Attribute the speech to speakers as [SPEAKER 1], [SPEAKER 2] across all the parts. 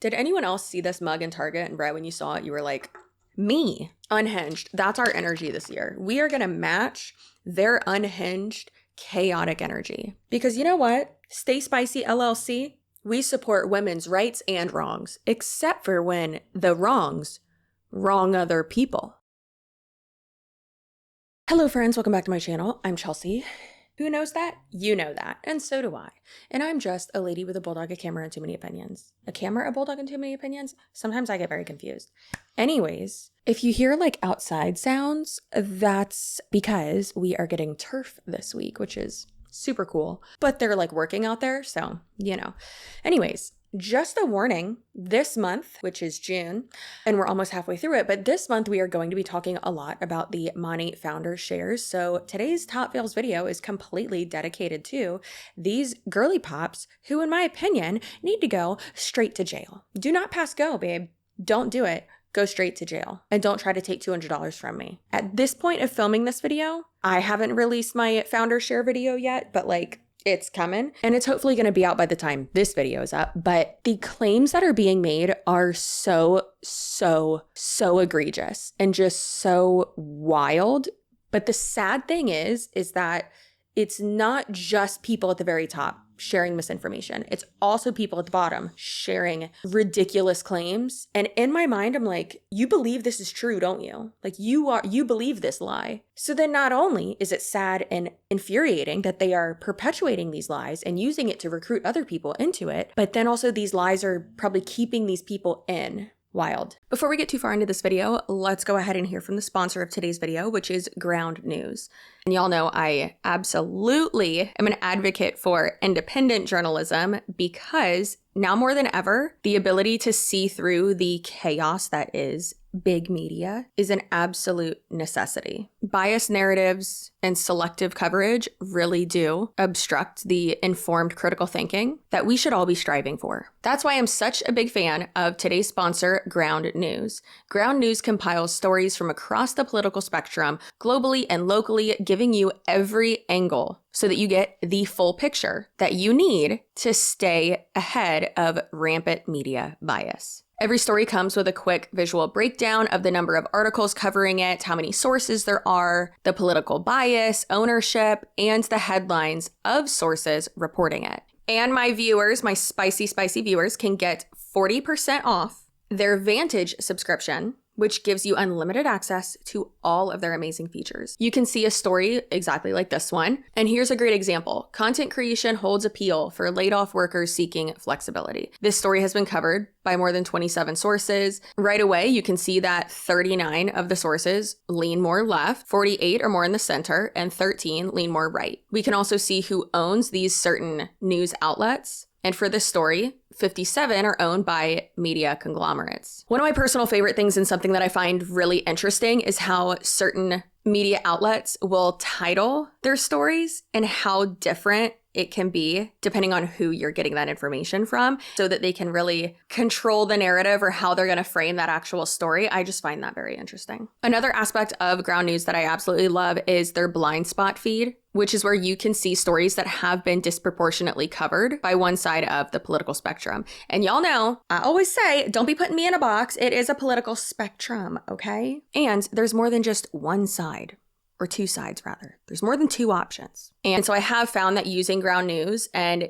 [SPEAKER 1] Did anyone else see this mug in Target and right when you saw it, you were like, me? Unhinged. That's our energy this year. We are going to match their unhinged, chaotic energy. Because you know what? Stay Spicy LLC, we support women's rights and wrongs, except for when the wrongs wrong other people. Hello friends, welcome back to my channel. I'm Chelsea. Who knows that? You know that. And so do I. And I'm just a lady with a bulldog, a camera, and too many opinions. A camera, a bulldog, and too many opinions? Sometimes I get very confused. Anyways, if you hear like outside sounds, that's because we are getting turf this week, which is super cool. But they're like working out there, so, you know. Anyways, just a warning, this month, which is June, and we're almost halfway through it, but this month we are going to be talking a lot about the Monat founder shares. So today's Top Fails video is completely dedicated to these girly pops who, in my opinion, need to go straight to jail. Do not pass go, babe. Don't do it. Go straight to jail. And don't try to take $200 from me. At this point of filming this video, I haven't released my founder share video yet, but like, it's coming, and it's hopefully going to be out by the time this video is up. But the claims that are being made are so egregious and just so wild. But the sad thing is that it's not just people at the very top sharing misinformation. It's also people at the bottom sharing ridiculous claims. And in my mind, I'm like, you believe this is true, don't you? Like you believe this lie. So then not only is it sad and infuriating that they are perpetuating these lies and using it to recruit other people into it, but then also these lies are probably keeping these people in. Wild. Before we get too far into this video, let's go ahead and hear from the sponsor of today's video, which is Ground News. And y'all know I absolutely am an advocate for independent journalism because now more than ever, the ability to see through the chaos that is big media is an absolute necessity. Biased narratives and selective coverage really do obstruct the informed critical thinking that we should all be striving for. That's why I'm such a big fan of today's sponsor, Ground News. Ground News compiles stories from across the political spectrum, globally and locally, giving you every angle so that you get the full picture that you need to stay ahead of rampant media bias. Every story comes with a quick visual breakdown of the number of articles covering it, how many sources there are, the political bias, ownership, and the headlines of sources reporting it. And my viewers, my spicy viewers, can get 40% off their Vantage subscription, which gives you unlimited access to all of their amazing features. You can see a story exactly like this one. And here's a great example. Content creation holds appeal for laid-off workers seeking flexibility. This story has been covered by more than 27 sources. Right away, you can see that 39 of the sources lean more left, 48 are more in the center, and 13 lean more right. We can also see who owns these certain news outlets. And for this story, 57 are owned by media conglomerates. One of my personal favorite things and something that I find really interesting is how certain media outlets will title their stories and how different it can be depending on who you're getting that information from so that they can really control the narrative or how they're going to frame that actual story. I just find that very interesting. Another aspect of Ground News that I absolutely love is their blind spot feed, which is where you can see stories that have been disproportionately covered by one side of the political spectrum. And y'all know, I always say, don't be putting me in a box. It is a political spectrum, okay? And there's more than just one side. Or two sides rather. There's more than two options. And so I have found that using Ground News and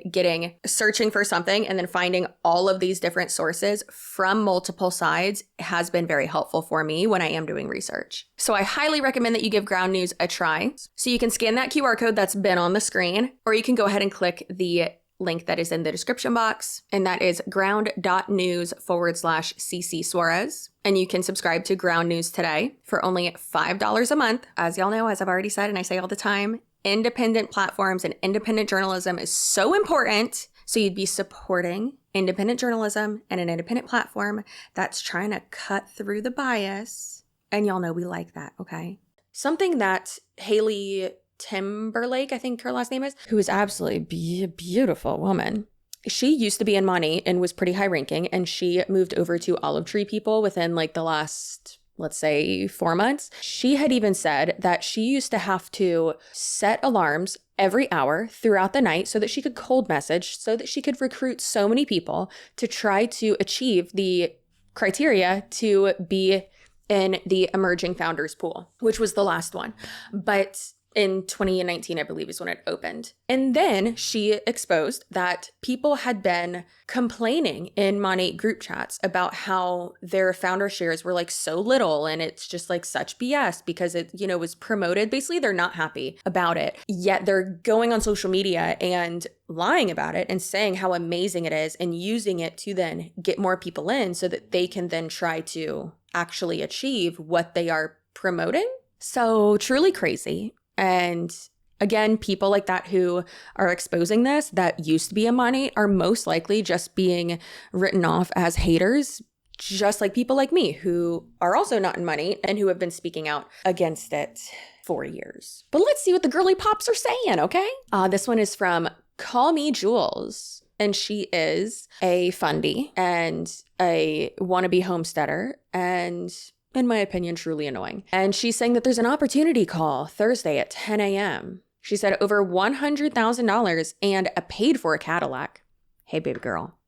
[SPEAKER 1] searching for something and then finding all of these different sources from multiple sides has been very helpful for me when I am doing research. So I highly recommend that you give Ground News a try. So you can scan that QR code that's been on the screen, or you can go ahead and click the link that is in the description box, and that is ground.news/CCSUAREZ. And you can subscribe to Ground News today for only $5 a month. As y'all know, as I've already said and I say all the time, independent platforms and independent journalism is so important. So you'd be supporting independent journalism and an independent platform that's trying to cut through the bias. And y'all know we like that, okay? Something that Haley Timberlake, I think her last name is, who is absolutely a beautiful woman. She used to be in Monat and was pretty high ranking, and she moved over to Olive Tree People within like the last let's say 4 months. She had even said that she used to have to set alarms every hour throughout the night so that she could cold message, so that she could recruit so many people to try to achieve the criteria to be in the emerging founders pool, which was the last one. But in 2019, I believe, is when it opened. And then she exposed that people had been complaining in Monat group chats about how their founder shares were like so little, and it's just like such BS because it, was promoted. Basically, they're not happy about it. Yet they're going on social media and lying about it and saying how amazing it is and using it to then get more people in so that they can then try to actually achieve what they are promoting. So truly crazy. And again, people like that who are exposing this that used to be a Monat are most likely just being written off as haters, just like people like me who are also not in Monat and who have been speaking out against it for years. But let's see what the girly pops are saying, okay? This one is from Call Me Jules. And she is a fundie and a wannabe homesteader and, in my opinion, truly annoying. And she's saying that there's an opportunity call Thursday at 10 a.m. She said over $100,000 and a paid for a Cadillac. Hey, baby girl,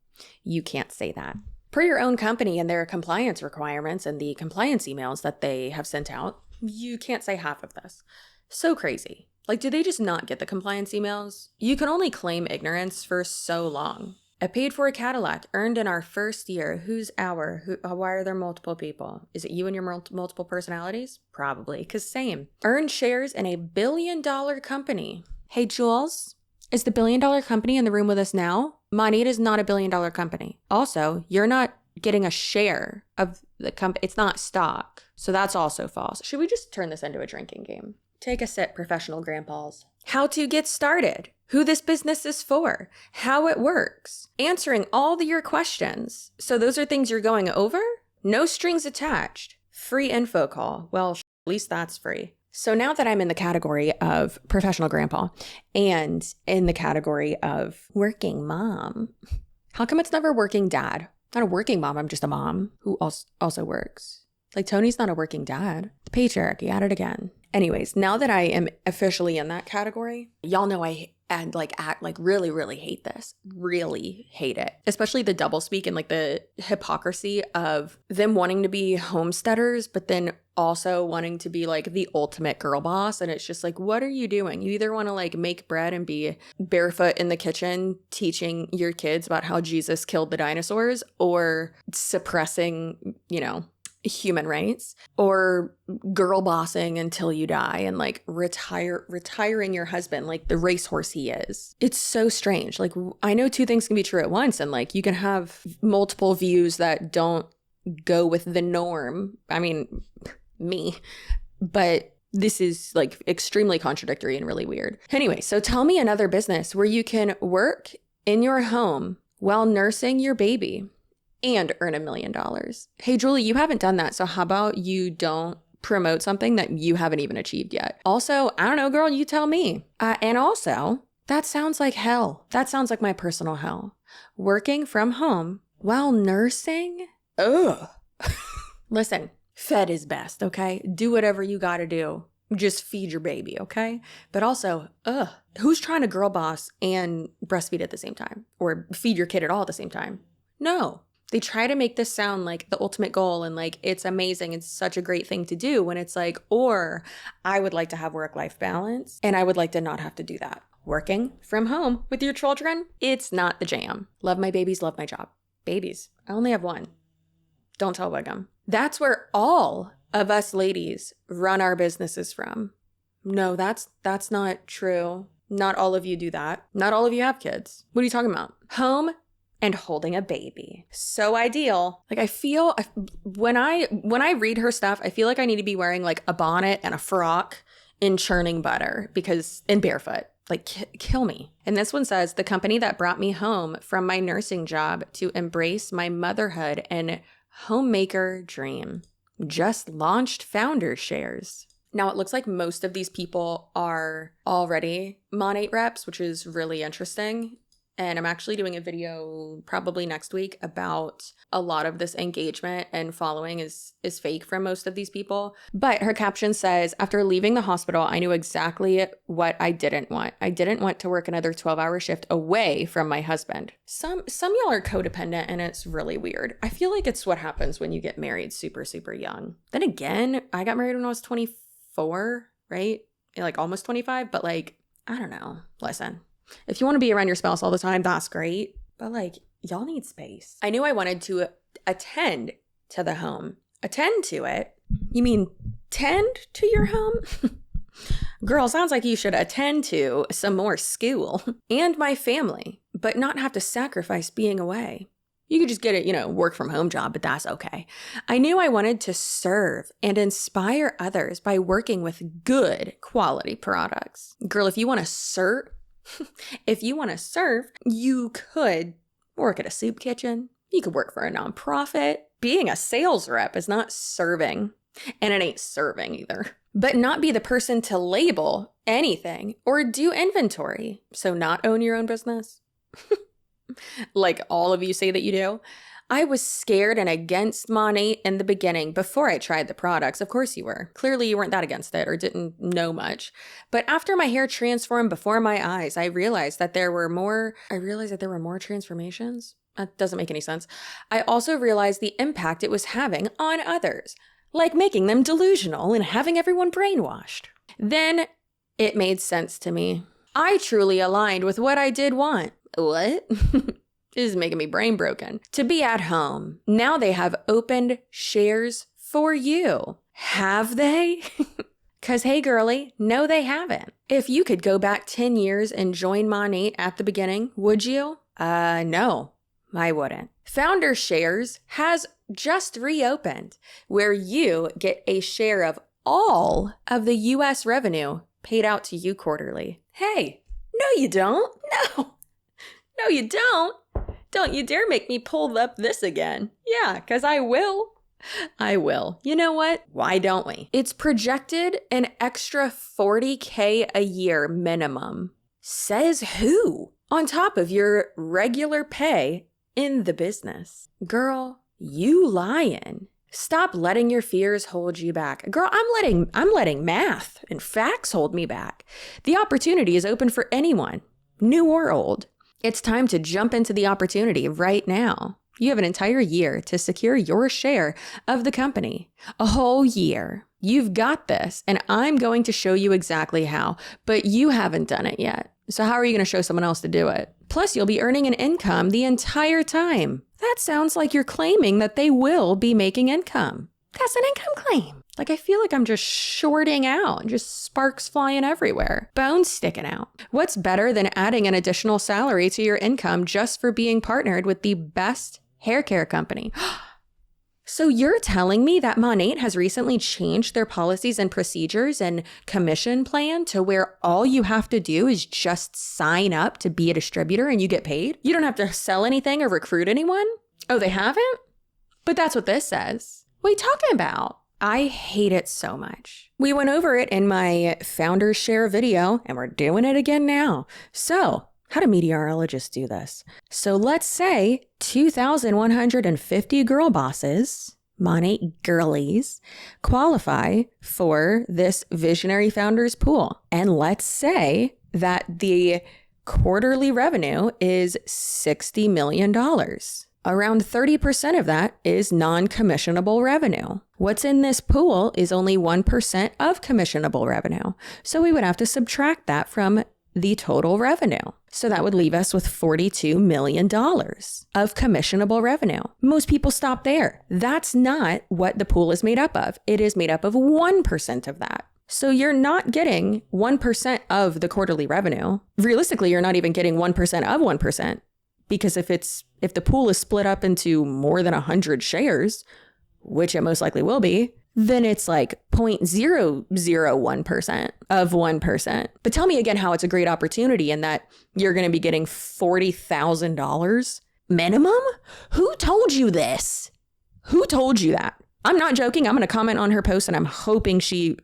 [SPEAKER 1] you can't say that. Per your own company and their compliance requirements and the compliance emails that they have sent out, you can't say half of this. So crazy. Like, do they just not get the compliance emails? You can only claim ignorance for so long. I paid for a Cadillac earned in our first year. Who's our? Why are there multiple people? Is it you and your multiple personalities? Probably, because same. Earned shares in a $1 billion company. Hey, Jules, is the $1 billion company in the room with us now? Monat is not a $1 billion company. Also, you're not getting a share of the company. It's not stock. So that's also false. Should we just turn this into a drinking game? Take a sip, professional grandpas. How to get started, who this business is for, how it works, answering all your questions. So those are things you're going over? No strings attached. Free info call. Well, at least that's free. So now that I'm in the category of professional grandpa and in the category of working mom, how come it's never working dad? Not a working mom, I'm just a mom who also works. Like Tony's not a working dad. The patriarchy at it again. Anyways, now that I am officially in that category, y'all know I really, really hate this. Really hate it. Especially the doublespeak and like the hypocrisy of them wanting to be homesteaders, but then also wanting to be like the ultimate girl boss. And it's just like, what are you doing? You either want to like make bread and be barefoot in the kitchen teaching your kids about how Jesus killed the dinosaurs, or suppressing, human rights, or girl bossing until you die and like retiring your husband like the racehorse he is. It's so strange. Like, I know two things can be true at once, and like you can have multiple views that don't go with the norm. I mean, me, but this is like extremely contradictory and really weird. Anyway, so tell me another business where you can work in your home while nursing your baby and earn $1 million. Hey, Julie, you haven't done that. So how about you don't promote something that you haven't even achieved yet? Also, I don't know, girl, you tell me. And also, that sounds like hell. That sounds like my personal hell. Working from home while nursing? Ugh. Listen, fed is best, okay? Do whatever you gotta do. Just feed your baby, okay? But also, who's trying to girl boss and breastfeed at the same time? Or feed your kid at all at the same time? No. They try to make this sound like the ultimate goal and like it's amazing. It's such a great thing to do when it's like, or I would like to have work-life balance and I would like to not have to do that. Working from home with your children, it's not the jam. Love my babies, love my job. Babies. I only have one. Don't tell Wiggum. That's where all of us ladies run our businesses from. No, that's not true. Not all of you do that. Not all of you have kids. What are you talking about? Home and holding a baby. So ideal. Like I feel when I read her stuff, I feel like I need to be wearing like a bonnet and a frock and churning butter and barefoot. Like kill me. And this one says, the company that brought me home from my nursing job to embrace my motherhood and homemaker dream just launched founder shares. Now it looks like most of these people are already Monat reps, which is really interesting. And I'm actually doing a video probably next week about a lot of this engagement and following is fake from most of these people. But her caption says, after leaving the hospital, I knew exactly what I didn't want. I didn't want to work another 12-hour shift away from my husband. Some y'all are codependent and it's really weird. I feel like it's what happens when you get married super, super young. Then again, I got married when I was 24, right? Like almost 25, but like, I don't know. Listen. If you want to be around your spouse all the time, that's great. But like, y'all need space. I knew I wanted to attend to the home. Attend to it? You mean tend to your home? Girl, sounds like you should attend to some more school and my family, but not have to sacrifice being away. You could just get a, work from home job, but that's okay. I knew I wanted to serve and inspire others by working with good quality products. Girl, if you want to serve, you could work at a soup kitchen. You could work for a nonprofit. Being a sales rep is not serving, and it ain't serving either. But not be the person to label anything or do inventory. So not own your own business. Like all of you say that you do. I was scared and against Monat in the beginning before I tried the products. Of course you were. Clearly you weren't that against it or didn't know much. But after my hair transformed before my eyes, I realized that there were more transformations. That doesn't make any sense. I also realized the impact it was having on others, like making them delusional and having everyone brainwashed. Then it made sense to me. I truly aligned with what I did want. What? This is making me brain broken. To be at home. Now they have opened shares for you. Have they? Because, hey, girly, no, they haven't. If you could go back 10 years and join Monat at the beginning, would you? No, I wouldn't. Founder Shares has just reopened, where you get a share of all of the U.S. revenue paid out to you quarterly. Hey, no, you don't. No, you don't. Don't you dare make me pull up this again. Yeah, because I will. You know what? Why don't we? It's projected an extra $40K a year minimum. Says who? On top of your regular pay in the business. Girl, you lying. Stop letting your fears hold you back. Girl, I'm letting math and facts hold me back. The opportunity is open for anyone, new or old. It's time to jump into the opportunity right now. You have an entire year to secure your share of the company. A whole year. You've got this, and I'm going to show you exactly how, but you haven't done it yet. So how are you going to show someone else to do it? Plus, you'll be earning an income the entire time. That sounds like you're claiming that they will be making income. That's an income claim. Like, I feel like I'm just shorting out and just sparks flying everywhere. Bones sticking out. What's better than adding an additional salary to your income just for being partnered with the best hair care company? So you're telling me that Monat has recently changed their policies and procedures and commission plan to where all you have to do is just sign up to be a distributor and you get paid? You don't have to sell anything or recruit anyone? Oh, they haven't? But that's what this says. What are you talking about? I hate it so much. We went over it in my Founders Share video, and we're doing it again now. So, how do meteorologists do this? So let's say 2,150 girl bosses, Monat girlies, qualify for this visionary founders pool. And let's say that the quarterly revenue is $60 million. Around 30% of that is non-commissionable revenue. What's in this pool is only 1% of commissionable revenue. So we would have to subtract that from the total revenue. So that would leave us with $42 million of commissionable revenue. Most people stop there. That's not what the pool is made up of. It is made up of 1% of that. So you're not getting 1% of the quarterly revenue. Realistically, you're not even getting 1% of 1%. Because if the pool is split up into more than 100 shares, which it most likely will be, then it's like 0.001% of 1%. But tell me again how it's a great opportunity and that you're going to be getting $40,000 minimum? Who told you this? Who told you that? I'm not joking. I'm going to comment on her post and I'm hoping she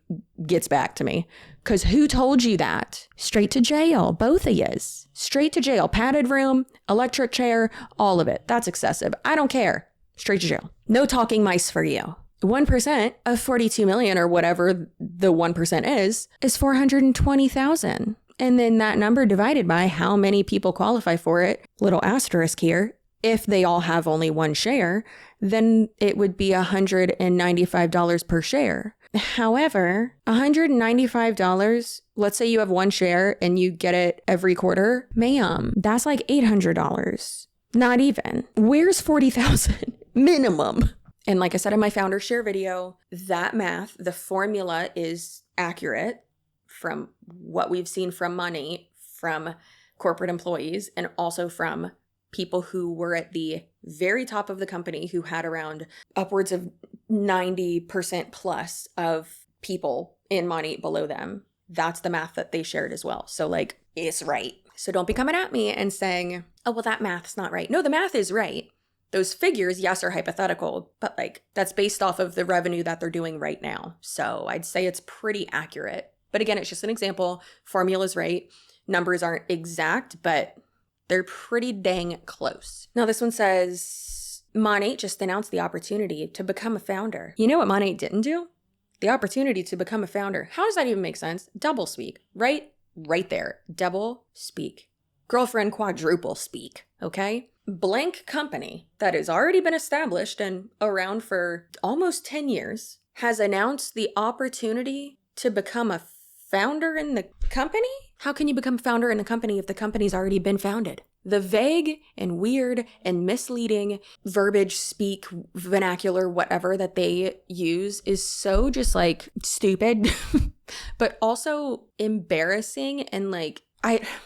[SPEAKER 1] gets back to me. Because who told you that? Straight to jail. Both of yous. Straight to jail. Padded room, electric chair, all of it. That's excessive. I don't care. Straight to jail. No talking mice for you. 1% of 42 million or whatever the 1% is 420,000. And then that number divided by how many people qualify for it, little asterisk here, if they all have only one share, then it would be $195 per share. However, $195, let's say you have one share and you get it every quarter, ma'am, that's like $800. Not even. Where's 40,000 minimum? And like I said in my founder share video, that math, the formula is accurate from what we've seen from money, from corporate employees, and also from people who were at the very top of the company who had around upwards of 90% plus of people in Monat below them. That's the math that they shared as well. So like, it's right. So don't be coming at me and saying, oh, well, that math's not right. No, the math is right. Those figures, yes, are hypothetical, but like that's based off of the revenue that they're doing right now. So I'd say it's pretty accurate. But again, it's just an example. Formula's right. Numbers aren't exact, but they're pretty dang close. Now this one says, Monat just announced the opportunity to become a founder. You know what Monat didn't do? The opportunity to become a founder. How does that even make sense? Double speak, right? Right there. Double speak. Girlfriend quadruple speak, okay? Blank company that has already been established and around for almost 10 years has announced the opportunity to become a founder in the company? How can you become a founder in a company if the company's already been founded? The vague and weird and misleading verbiage, speak, vernacular, whatever that they use is so just like stupid, but also embarrassing. And like,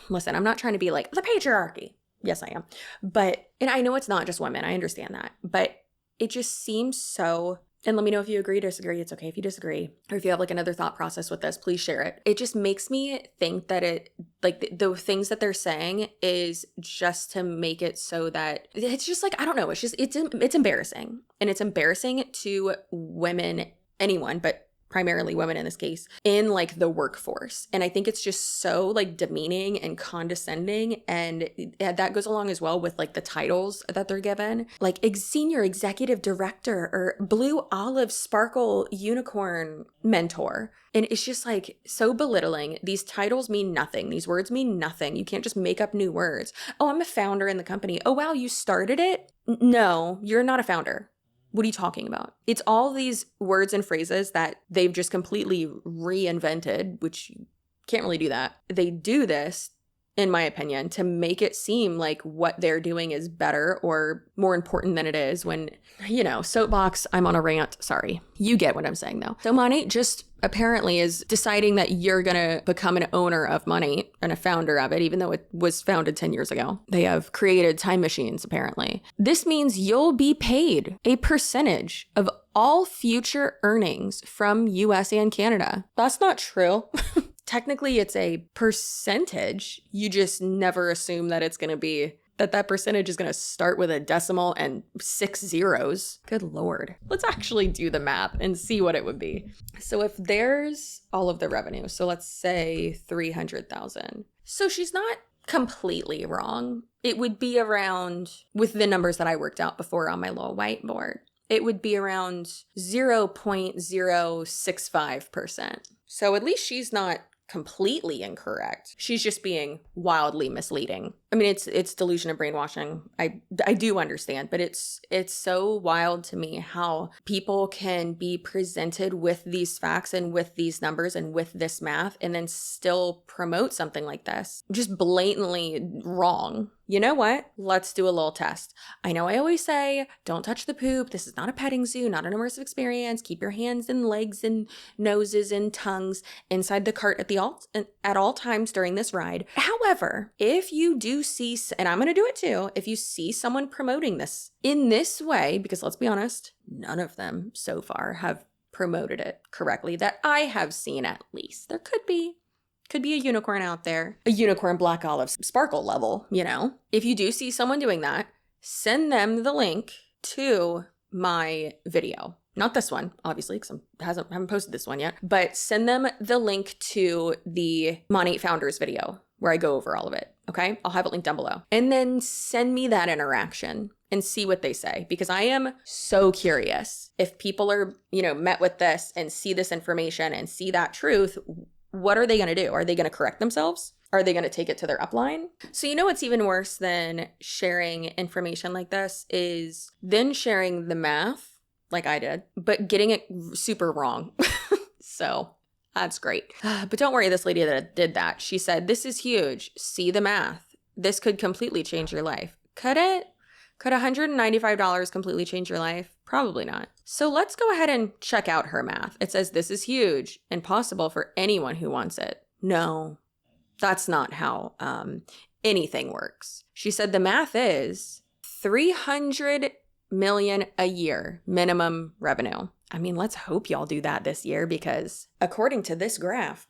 [SPEAKER 1] listen, I'm not trying to be like the patriarchy. Yes, I am. But, and I know it's not just women. I understand that. But it just seems so, and let me know if you agree or disagree. It's okay if you disagree. Or if you have like another thought process with this, please share it. It just makes me think that it, like the things that they're saying is just to make it so that it's just like, I don't know. It's just, it's embarrassing. And it's embarrassing to women, anyone, but primarily women in this case, in like the workforce. And I think it's just so like demeaning and condescending. And that goes along as well with like the titles that they're given, like senior executive director or blue olive sparkle unicorn mentor. And it's just like so belittling. These titles mean nothing. These words mean nothing. You can't just make up new words. Oh, I'm a founder in the company. Oh, wow, you started it? No, you're not a founder. What are you talking about? It's all these words and phrases that they've just completely reinvented, which you can't really do that. They do this, in my opinion, to make it seem like what they're doing is better or more important than it is when, you know, soapbox, I'm on a rant. Sorry. You get what I'm saying though. So Monat just apparently is deciding that you're going to become an owner of Monat and a founder of it, even though it was founded 10 years ago. They have created time machines, apparently. This means you'll be paid a percentage of all future earnings from US and Canada. That's not true. Technically, it's a percentage. You just never assume that it's going to be that percentage is going to start with a decimal and 6 zeros. Good Lord. Let's actually do the math and see what it would be. So if there's all of the revenue, so let's say 300,000. So she's not completely wrong. It would be around, with the numbers that I worked out before on my little whiteboard, it would be around 0.065%. So at least she's not completely incorrect. She's just being wildly misleading. I mean, it's delusion and brainwashing. I do understand, but it's so wild to me how people can be presented with these facts and with these numbers and with this math and then still promote something like this. Just blatantly wrong. You know what? Let's do a little test. I know I always say, don't touch the poop. This is not a petting zoo, not an immersive experience. Keep your hands and legs and noses and tongues inside the cart at all times during this ride. However, if you do see, and I'm going to do it too, if you see someone promoting this in this way, because let's be honest, none of them so far have promoted it correctly that I have seen at least. There could be a unicorn out there, a unicorn black olive sparkle level, you know. If you do see someone doing that, send them the link to my video Not this one, obviously, because I haven't posted this one yet, but send them the link to the Monat Founders video where I go over all of it, okay? I'll have it linked down below. And then send me that interaction and see what they say, because I am so curious. If people are, met with this and see this information and see that truth, what are they going to do? Are they going to correct themselves? Are they going to take it to their upline? So what's even worse than sharing information like this is then sharing the math like I did, but getting it super wrong. So that's great. But don't worry, this lady that did that, she said, this is huge. See the math. This could completely change your life. Could it? Could $195 completely change your life? Probably not. So let's go ahead and check out her math. It says this is huge and possible for anyone who wants it. No, that's not how anything works. She said the math is 300 million a year minimum revenue. I mean, let's hope y'all do that this year, because according to this graph,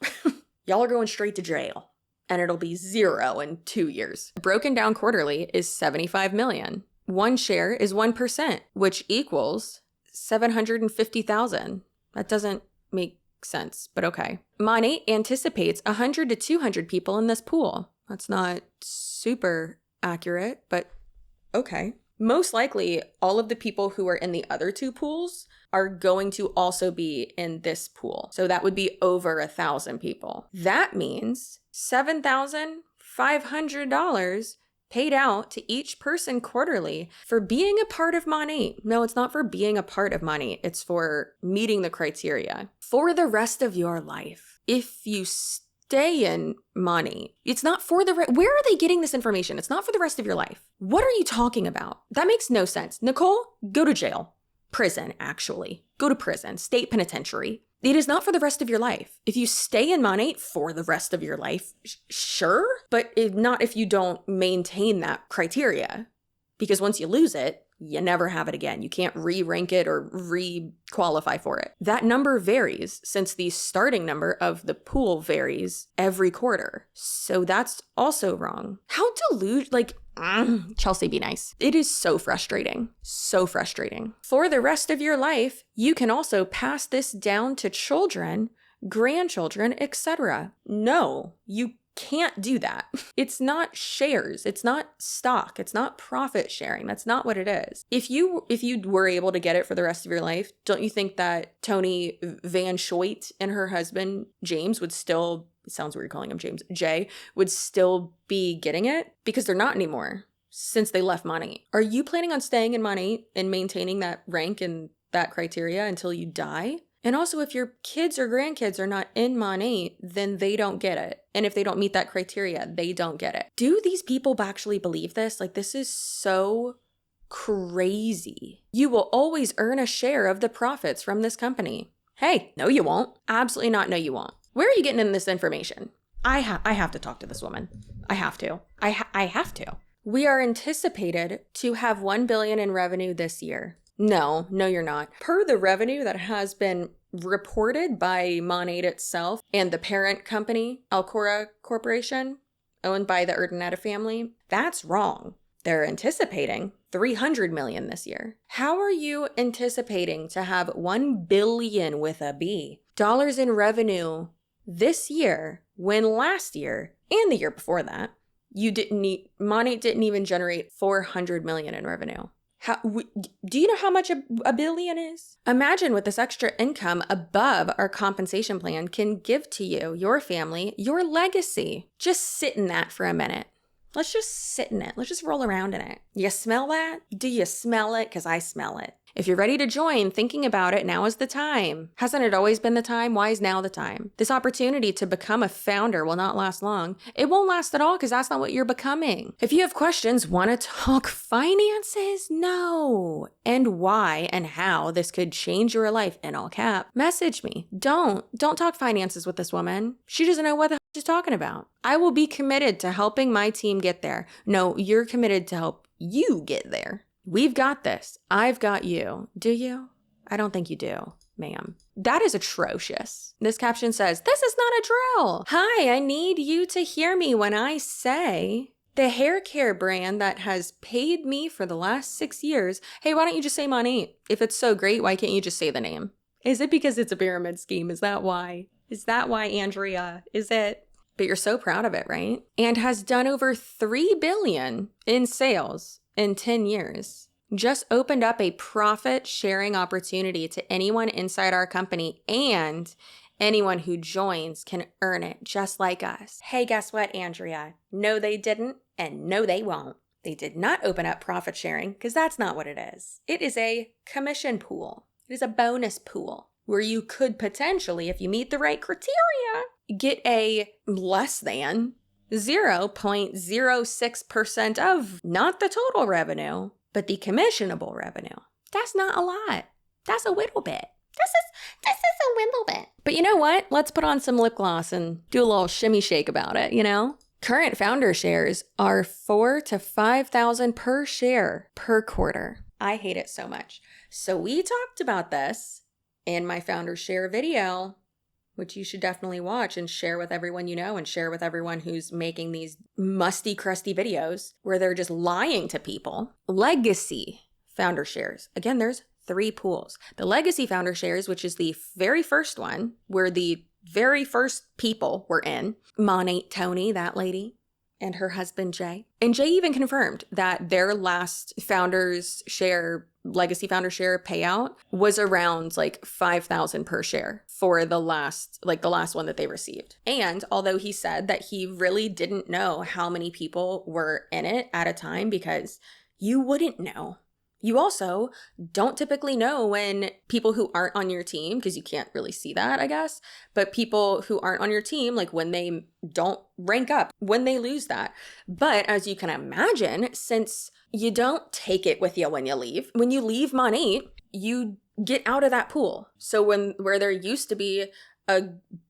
[SPEAKER 1] y'all are going straight to jail, and it'll be 0 in 2 years. Broken down quarterly is 75 million. One share is 1%, which equals 750,000. That doesn't make sense, but okay. Monat anticipates 100 to 200 people in this pool. That's not super accurate, but okay. Most likely, all of the people who are in the other two pools are going to also be in this pool. So that would be over 1,000 people. That means $7,500 paid out to each person quarterly for being a part of Monat. No, it's not for being a part of Monat. It's for meeting the criteria for the rest of your life. If you stay in Monat, it's not for the where are they getting this information? It's not for the rest of your life. What are you talking about? That makes no sense. Nicole, go to jail. Prison, actually. Go to prison. State penitentiary. It is not for the rest of your life. If you stay in Monat for the rest of your life, sure, but not if you don't maintain that criteria. Because once you lose it, you never have it again. You can't re-rank it or re-qualify for it. That number varies, since the starting number of the pool varies every quarter. So that's also wrong. How Chelsea, be nice. It is so frustrating. So frustrating. For the rest of your life, you can also pass this down to children, grandchildren, etc. No, you can't do that. It's not shares. It's not stock. It's not profit sharing. That's not what it is. If you were able to get it for the rest of your life, don't you think that Tony Van Schoit and her husband, James, would still, it sounds weird calling him James, Jay, would still be getting it? Because they're not anymore since they left Monat. Are you planning on staying in Monat and maintaining that rank and that criteria until you die? And also, if your kids or grandkids are not in Monat, then they don't get it. And if they don't meet that criteria, they don't get it. Do these people actually believe this? This is so crazy. You will always earn a share of the profits from this company. Hey, no you won't. Absolutely not, no you won't. Where are you getting in this information? I have to talk to this woman. I have to. I have to. We are anticipated to have $1 billion in revenue this year. No, you're not. Per the revenue that has been reported by Monat itself and the parent company, Alcora Corporation, owned by the Urdaneta family, that's wrong. They're anticipating $300 million this year. How are you anticipating to have $1 billion with a B dollars in revenue this year when last year and the year before that, Monat didn't even generate $400 million in revenue? Do you know how much a billion is? Imagine what this extra income above our compensation plan can give to you, your family, your legacy. Just sit in that for a minute. Let's just sit in it. Let's just roll around in it. You smell that? Do you smell it? Because I smell it. If you're ready to join, thinking about it, now is the time. Hasn't it always been the time? Why is now the time? This opportunity to become a founder will not last long. It won't last at all because that's not what you're becoming. If you have questions, want to talk finances? No. And why and how this could change your life in all cap, message me. Don't talk finances with this woman. She doesn't know what the she's talking about. I will be committed to helping my team get there. No, you're committed to help you get there. We've got this. I've got you. Do you? I don't think you do, ma'am. That is atrocious. This caption says, "This is not a drill. Hi, I need you to hear me when I say The hair care brand that has paid me for the last 6 years. Hey, why don't you just say Monat? If it's so great, why can't you just say the name? Is it because it's a pyramid scheme? Is that why? Is that why, Andrea? Is it? But you're so proud of it, right? And has done over $3 billion in sales in 10 years. Just opened up a profit sharing opportunity to anyone inside our company, and anyone who joins can earn it just like us. Hey, guess what, Andrea? No, they didn't, and no, they won't. They did not open up profit sharing because that's not what it is. It is a commission pool. It is a bonus pool where you could potentially, if you meet the right criteria, get a less than 0.06% of not the total revenue, but the commissionable revenue. That's not a lot. That's a little bit. This is a little bit. But you know what? Let's put on some lip gloss and do a little shimmy shake about it, you know? Current founder shares are $4,000 to $5,000 per share per quarter. I hate it so much. So we talked about this in my founder share video, which you should definitely watch and share with everyone you know and share with everyone who's making these musty, crusty videos where they're just lying to people. Legacy founder shares. Again, there's 3 pools. The legacy founder shares, which is the very first one, where the very first people were in. Monat Tony, that lady, and her husband Jay. And Jay even confirmed that their last founders share, legacy founder share payout was around like $5,000 per share for the last one that they received. And although he said that he really didn't know how many people were in it at a time, because you wouldn't know. You also don't typically know when people who aren't on your team, because you can't really see that, I guess, but people who aren't on your team, like when they don't rank up, when they lose that. But as you can imagine, since you don't take it with you when you leave Monat, you get out of that pool. So where there used to be a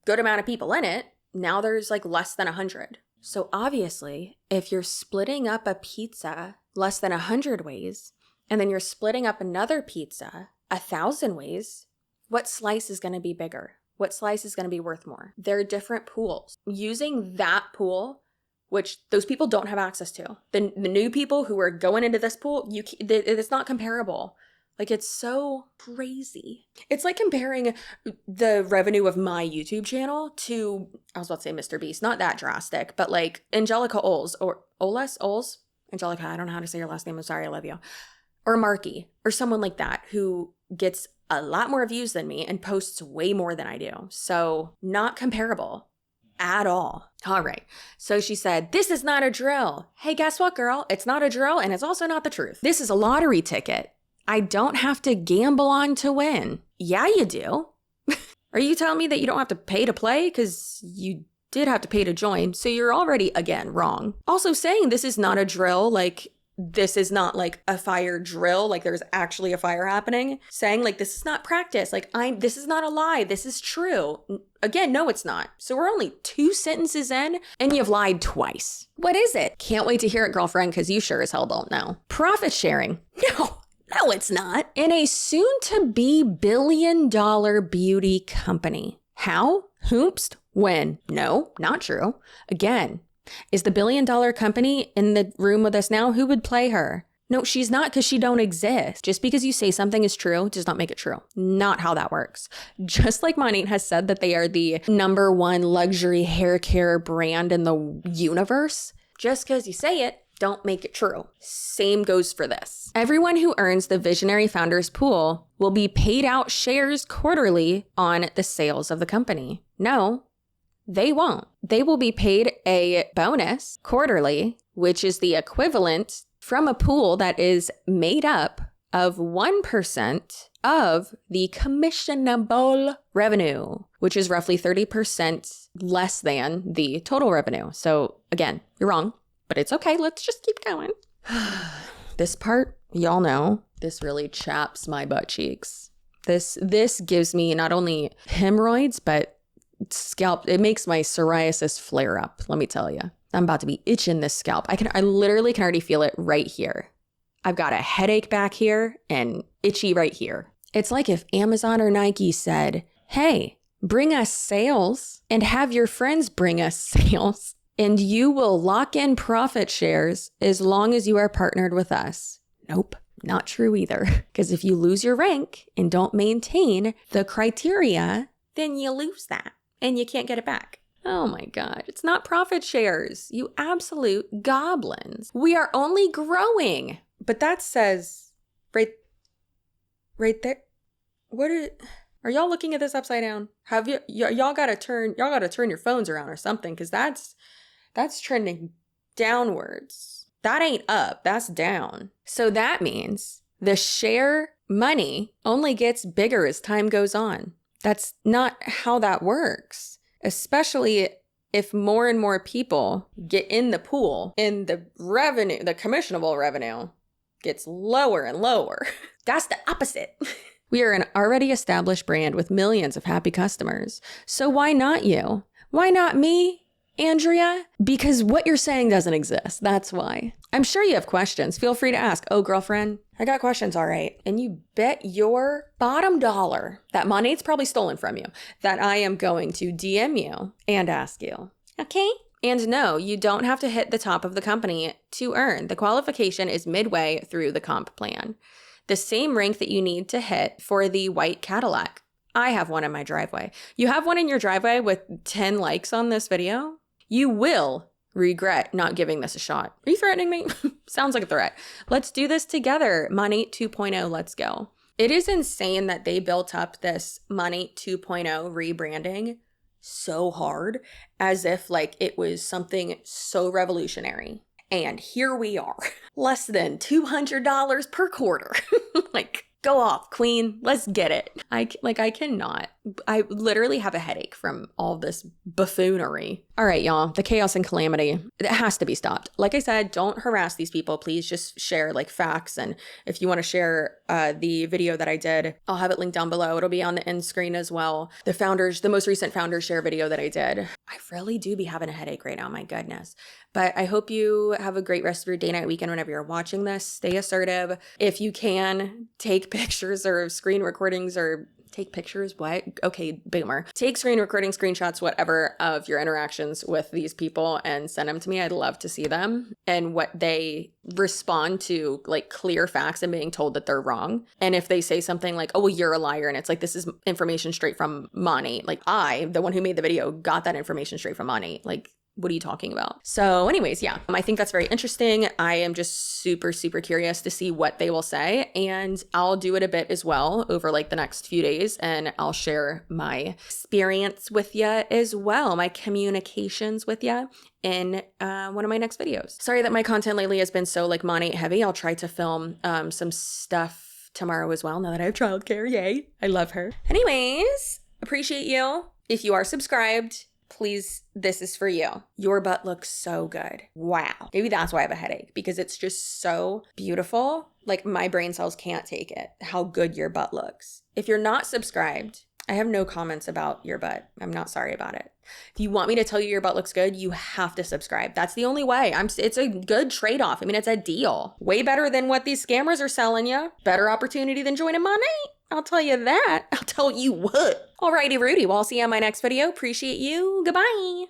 [SPEAKER 1] good amount of people in it, now there's like less than 100. So obviously, if you're splitting up a pizza less than 100 ways, and then you're splitting up another pizza 1,000 ways, what slice is going to be bigger? What slice is going to be worth more? They're different pools. Using that pool, which those people don't have access to. The new people who are going into this pool, it's not comparable. Like, it's so crazy. It's like comparing the revenue of my YouTube channel to, I was about to say Mr. Beast, not that drastic, but like Angelica Oles or Oles? Angelica, I don't know how to say your last name. I'm sorry, I love you. Or Marky, or someone like that who gets a lot more views than me and posts way more than I do. So not comparable at all. All right. So she said, this is not a drill. Hey, guess what, girl? It's not a drill, and it's also not the truth. This is a lottery ticket. I don't have to gamble on to win. Yeah, you do. Are you telling me that you don't have to pay to play? Because you did have to pay to join. So you're already, again, wrong. Also saying this is not a drill, like, this is not like a fire drill, like there's actually a fire happening, saying like this is not practice, like this is not a lie, this is true. Again, no, it's not. So we're only 2 sentences in and you've lied twice. What is it? Can't wait to hear it, girlfriend, because you sure as hell don't know. Profit sharing. No, it's not. In a soon-to-be billion-dollar beauty company. How? Hoopst? When? No, not true. Again, is the billion-dollar company in the room with us now? Who would play her? No, she's not, because she don't exist. Just because you say something is true does not make it true. Not how that works. Just like Monat has said that they are the #1 luxury hair care brand in the universe, just because you say it, don't make it true. Same goes for this. Everyone who earns the Visionary Founders Pool will be paid out shares quarterly on the sales of the company. No, they won't. They will be paid a bonus quarterly, which is the equivalent from a pool that is made up of 1% of the commissionable revenue, which is roughly 30% less than the total revenue. So again, you're wrong, but it's okay. Let's just keep going. This part, y'all know, this really chaps my butt cheeks. This gives me not only hemorrhoids, but scalp. It makes my psoriasis flare up. Let me tell you, I'm about to be itching this scalp. I literally can already feel it right here. I've got a headache back here and itchy right here. It's like if Amazon or Nike said, hey, bring us sales and have your friends bring us sales. and you will lock in profit shares as long as you are partnered with us. Nope, not true either. Because if you lose your rank and don't maintain the criteria, then you lose that and you can't get it back. Oh my God, it's not profit shares, you absolute goblins. We are only growing. But that says right there. Are y'all looking at this upside down? Have y'all gotta turn your phones around or something, because that's trending downwards. That ain't up, that's down. So that means the share money only gets bigger as time goes on. That's not how that works. Especially if more and more people get in the pool and the revenue, the commissionable revenue, gets lower and lower. That's the opposite. We are an already established brand with millions of happy customers. So why not you? Why not me, Andrea? Because what you're saying doesn't exist. That's why. I'm sure you have questions. Feel free to ask. Oh, girlfriend, I got questions, all right. And you bet your bottom dollar that Monat's probably stolen from you, that I am going to DM you and ask you. Okay? And no, you don't have to hit the top of the company to earn. The qualification is midway through the comp plan. The same rank that you need to hit for the white Cadillac. I have one in my driveway. You have one in your driveway with 10 likes on this video? You will regret not giving this a shot. Are you threatening me? Sounds like a threat. Let's do this together. Monat 2.0, let's go. It is insane that they built up this Monat 2.0 rebranding so hard as if like it was something so revolutionary. And here we are, less than $200 per quarter. Like, go off, queen. Let's get it. I cannot. I literally have a headache from all this buffoonery. All right, y'all. The chaos and calamity. It has to be stopped. Like I said, don't harass these people. Please just share like facts. And if you want to share the video that I did, I'll have it linked down below. It'll be on the end screen as well. The most recent founders share video that I did. I really do be having a headache right now. My goodness. But I hope you have a great rest of your day, night, weekend, whenever you're watching this. Stay assertive. If you can, take pictures or screen recordings or take pictures, what? Okay, boomer. Take screen recording, screenshots, whatever, of your interactions with these people and send them to me. I'd love to see them and what they respond to, like clear facts and being told that they're wrong. And if they say something like, oh, well, you're a liar, and it's like, this is information straight from Monat. Like I, the one who made the video, got that information straight from Monat. Like, what are you talking about? So anyways, yeah, I think that's very interesting. I am just super, super curious to see what they will say. And I'll do it a bit as well over like the next few days. And I'll share my experience with you as well, my communications with you in one of my next videos. Sorry that my content lately has been so like Monat heavy. I'll try to film some stuff tomorrow as well, now that I have childcare. Yay. I love her. Anyways, appreciate you. If you are subscribed, please, this is for you. Your butt looks so good. Wow. Maybe that's why I have a headache, because it's just so beautiful. Like my brain cells can't take it, how good your butt looks. If you're not subscribed, I have no comments about your butt. I'm not sorry about it. If you want me to tell you your butt looks good, you have to subscribe. That's the only way. It's a good trade-off. I mean, it's a deal. Way better than what these scammers are selling you. Better opportunity than joining Monat. I'll tell you that. I'll tell you what. Alrighty, Rudy. Well, I'll see you on my next video. Appreciate you. Goodbye.